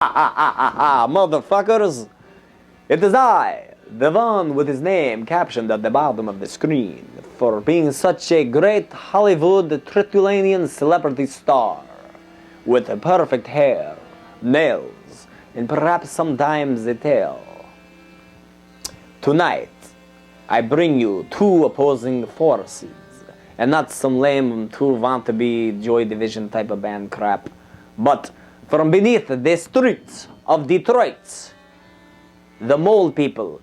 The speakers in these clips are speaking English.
Motherfuckers! It is I, the one with his name captioned at the bottom of the screen, for being such a great Hollywood Tritulanian celebrity star, with perfect hair, nails, and perhaps sometimes a tail. Tonight, I bring you two opposing forces, and not some lame two want-to-be Joy Division type of band crap, but from beneath the streets of Detroit, the mole people.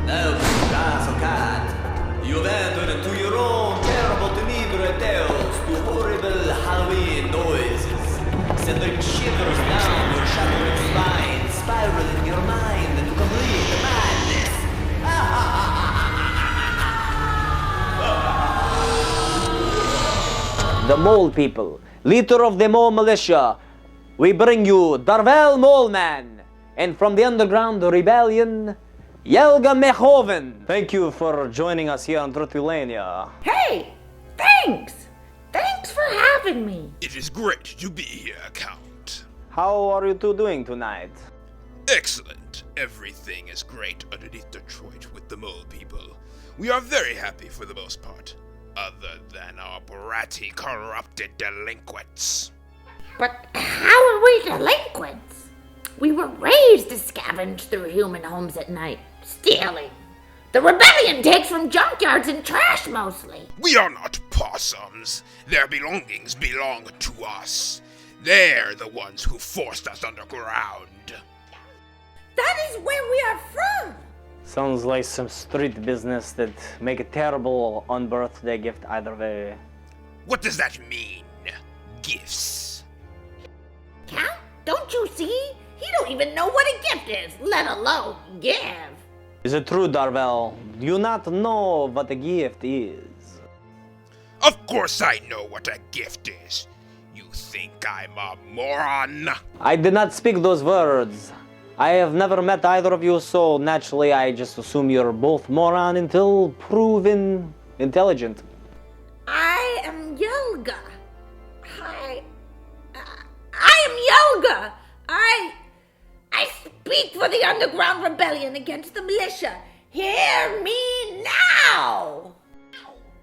Now, caso cat, you've entered into your own terrible tenebra tales to horrible Halloween noises, sending shivers down your shuddering spine, spiraling your mind into complete madness. The mole people, leader of the mole militia, we bring you Darvel Moleman, and from the underground rebellion, Yelga. Thank you for joining us here on Tritulania. Hey, thanks! Thanks for having me. It is great to be here, Count. How are you two doing tonight? Excellent. Everything is great underneath Detroit with the mole people. We are very happy for the most part, other than our bratty, corrupted delinquents. But how are we delinquents? We were raised to scavenge through human homes at night, stealing. The rebellion takes from junkyards and trash mostly. We are not possums. Their belongings belong to us. They're the ones who forced us underground. That is where we are from. Sounds like some street business that make a terrible on-birthday gift either way. What does that mean? Gifts. Count, don't you see? He don't even know what a gift is, let alone give. Is it true, Darvel? Do you not know what a gift is? Of course I know what a gift is. You think I'm a moron? I did not speak those words. I have never met either of you, so naturally I just assume you're both moron until proven intelligent. I am Yelga. I am Yelga. I speak for the underground rebellion against the militia. Hear me now.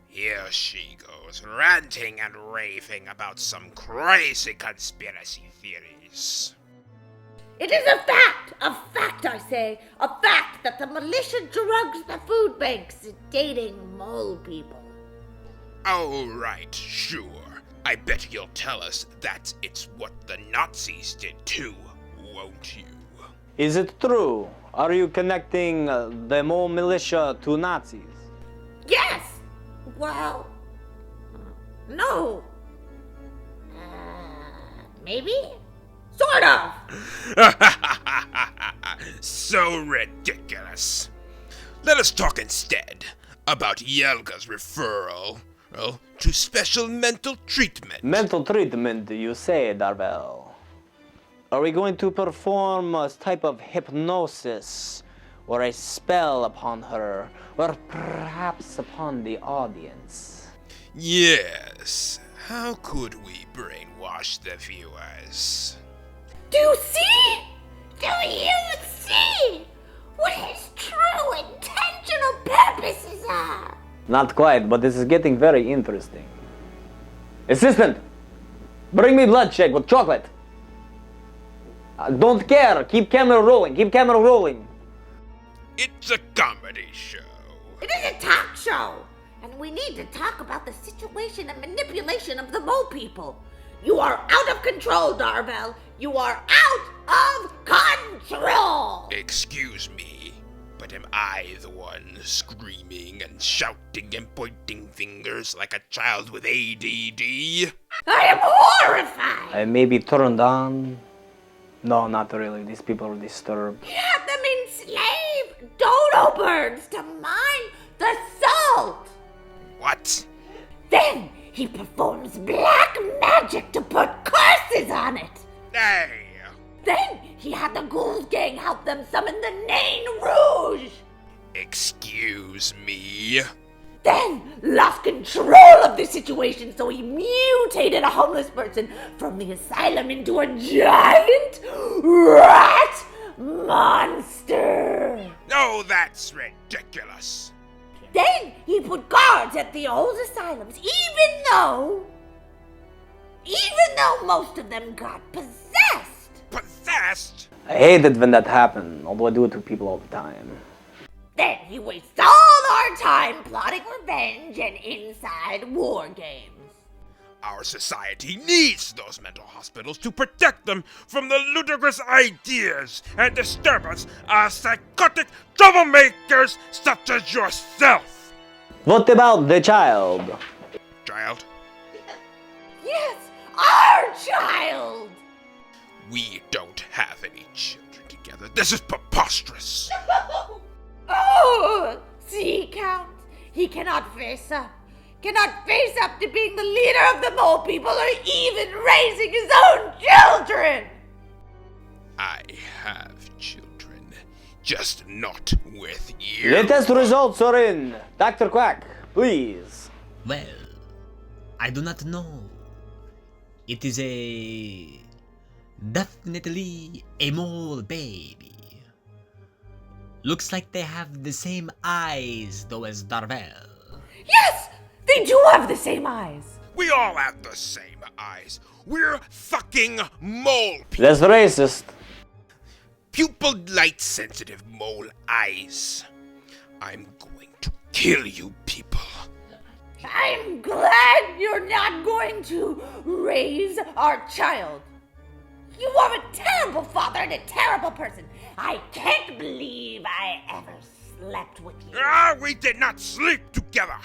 Here she goes, ranting and raving about some crazy conspiracy theories. It is a fact I say, a fact that the militia drugs the food banks, dating mole people. Oh, right, sure. I bet you'll tell us that it's what the Nazis did too, won't you? Is it true? Are you connecting the mole militia to Nazis? Yes! Well, no. Maybe? Sort of! So ridiculous. Let us talk instead about Yelga's referral, to special mental treatment. Mental treatment, you say, Darvel. Are we going to perform a type of hypnosis or a spell upon her, or perhaps upon the audience? Yes. How could we brainwash the viewers? Do you see? Do you see what his true intentional purposes are? Not quite, but this is getting very interesting. Assistant, bring me blood shake with chocolate. Don't care. Keep camera rolling. Keep camera rolling. It's a comedy show. It is a talk show, and we need to talk about the situation and manipulation of the mole people. You are out of control, Darvel. You are out of control. Excuse me, but am I the one screaming and shouting and pointing fingers like a child with ADD? I am horrified. I may be turned on. No, not really. These people are disturbed. He had them enslave dodo birds to mine the salt. What? Then he performs black magic to put curses on it. Hey! Then he had the Ghouls gang help them summon the Nain Rouge. Excuse me? then lost control of the situation, so he mutated a homeless person from the asylum into a giant rat monster. Oh, that's ridiculous. Then he put guards at the old asylums, even though most of them got possessed. Possessed? I hate it when that happens, although I do it to people all the time. Then he wastes all our time plotting revenge and inside war games. Our society needs those mental hospitals to protect them from the ludicrous ideas and disturbance of psychotic troublemakers such as yourself. What about the child? Child, Yes, our child! we don't have any children together. This is preposterous. Oh, see, Count? He cannot face up. Cannot face up to being the leader of the mole people or even raising his own children! I have children, just not with you. Latest results are in. Dr. Quack, please. Well, I do not know. It is definitely a mole baby. Looks like they have the same eyes though as Darvel. Yes! They do have the same eyes! We all have the same eyes. We're fucking mole people. That's racist. Pupil light sensitive mole eyes. I'm going to kill you people. I'm glad you're not going to raise our child. You are a terrible father and a terrible person. I can't believe I ever slept with you. Ah, we did not sleep together.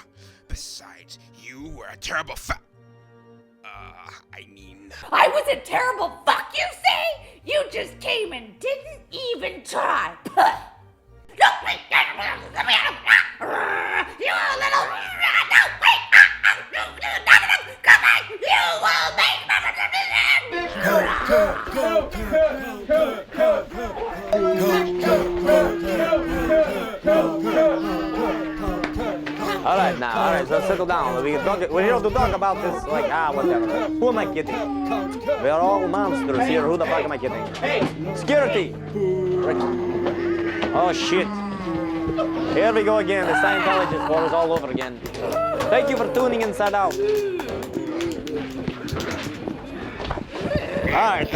Besides, you were a terrible I was a terrible fuck, you say? You just came and didn't even try. You little... No, wait! Come back! You will make... Alright, so settle down. We're here to talk about this, whatever. Who am I kidding? We are all monsters here. Who the fuck am I kidding? Hey! Security! Oh, shit. Here we go again. The Scientologist war is all over again. Thank you for tuning Inside Out. Alright.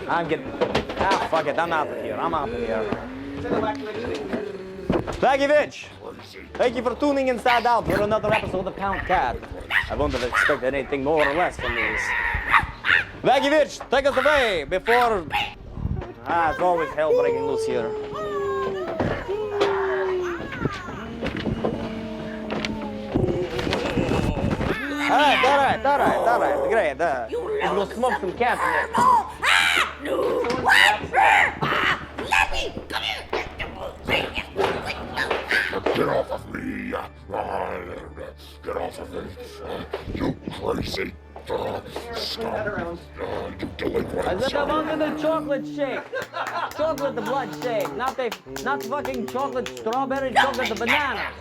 I'm getting... fuck it. I'm out of here. Vagivich! Thank you for tuning Inside Out for another episode of Count Cat. I wouldn't have expected anything more or less from this. Vagivich, take us away before... it's always hell breaking loose here. Alright. Great. We'll go smoke some cats in there. Let me! Come here! Get off of me! Get off of me! You crazy! Stop! You delinquent! I said I wanted the chocolate shake! Chocolate the blood shake! Not fucking chocolate strawberry, chocolate the banana!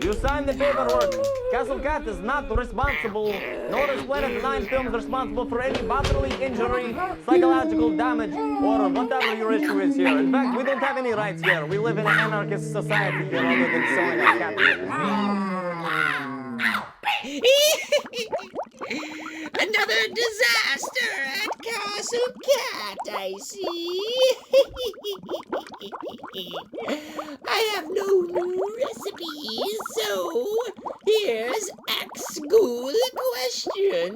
You signed the paperwork. Castle Cat is not responsible, nor is Planet 9 Films responsible for any bodily injury, psychological damage, or whatever your issue is here. In fact, we don't have any rights here. We live in an anarchist society here other than selling a cat. Another disaster at Castle Cat, I see. I have no new recipes, so here's Axe School question.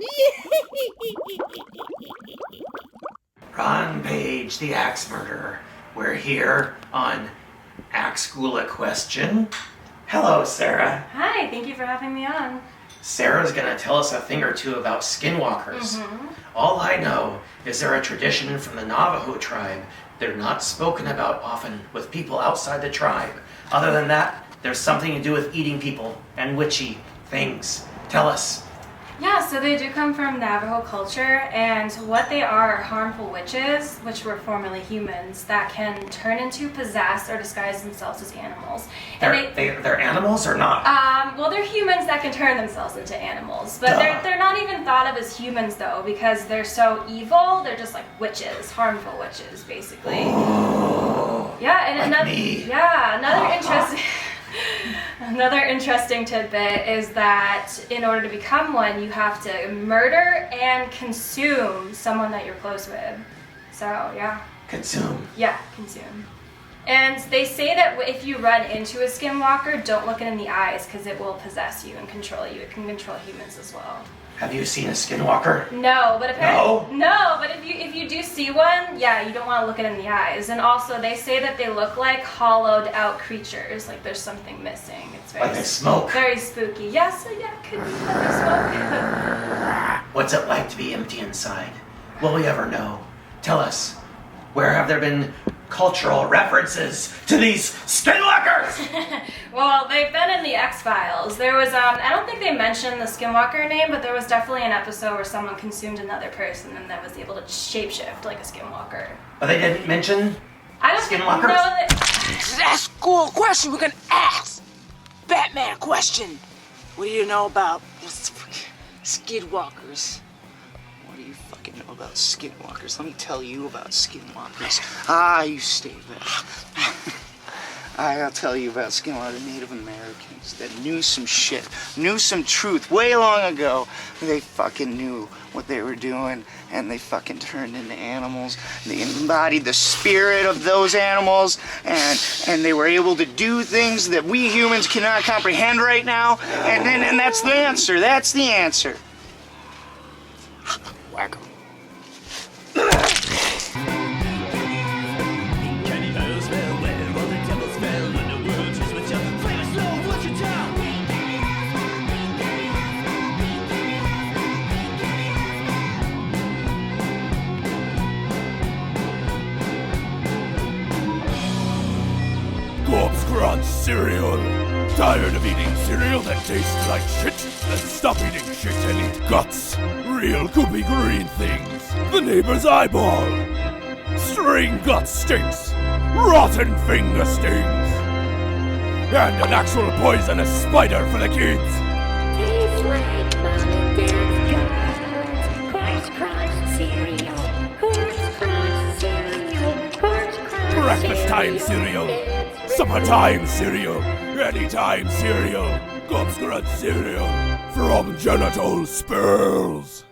Ron Page, the Axe Murderer. We're here on Axe School Question. Hello, Sarah. Hi, thank you for having me on. Sarah's gonna tell us a thing or two about skinwalkers. All I know is they're a tradition from the Navajo tribe. They're not spoken about often with people outside the tribe. Other than that, there's something to do with eating people and witchy things. Tell us. Yeah, so they do come from Navajo culture, and what they are harmful witches, which were formerly humans, that can turn into, possess, or disguise themselves as animals. And They're animals or not? Well, they're humans that can turn themselves into animals, but they're not even thought of as humans though, because they're so evil. They're just like witches, harmful witches, basically. Yeah, and another interesting. Another interesting tidbit is that in order to become one, you have to murder and consume someone that you're close with. So, yeah. Consume. Yeah, consume. And they say that if you run into a skinwalker, don't look it in the eyes because it will possess you and control you. It can control humans as well. Have you seen a skinwalker? No, but apparently No, but if you do see one, yeah, you don't want to look it in the eyes. And also, they say that they look like hollowed out creatures, like there's something missing. It's very like they smoke. Very spooky. Yeah, so yeah, it could be that they smoke. What's it like to be empty inside? Will we ever know? Tell us. Where have there been cultural references to these skinwalkers? Well, they've been in the X-Files. There was, I don't think they mentioned the skinwalker name, but there was definitely an episode where someone consumed another person and that was able to shapeshift like a skinwalker. But they didn't mention I don't skinwalkers? know that. That's a cool question we're gonna ask. Batman question. What do you know about skinwalkers? What do you fucking know about skinwalkers? Let me tell you about skinwalkers. You stay back. I'll tell you about skinwalker Native Americans that knew some shit, knew some truth way long ago. They fucking knew what they were doing, and they fucking turned into animals. They embodied the spirit of those animals, and they were able to do things that we humans cannot comprehend right now. And that's the answer. That's the answer. Whack 'em. Corpse Crunch cereal. Tired of eating cereal that tastes like shit? Then stop eating shit and eat guts. Real goopy green things. The neighbor's eyeball. String gut stinks. Rotten finger stings. And an actual poisonous spider for the kids. Tastes like Mom and Dad's guts. Corpse Crunch cereal. Corpse Crunch cereal. Corpse Crunch Breakfast time cereal. Supper time cereal. Anytime cereal. Corpse Crunch cereal. From Genital Spills.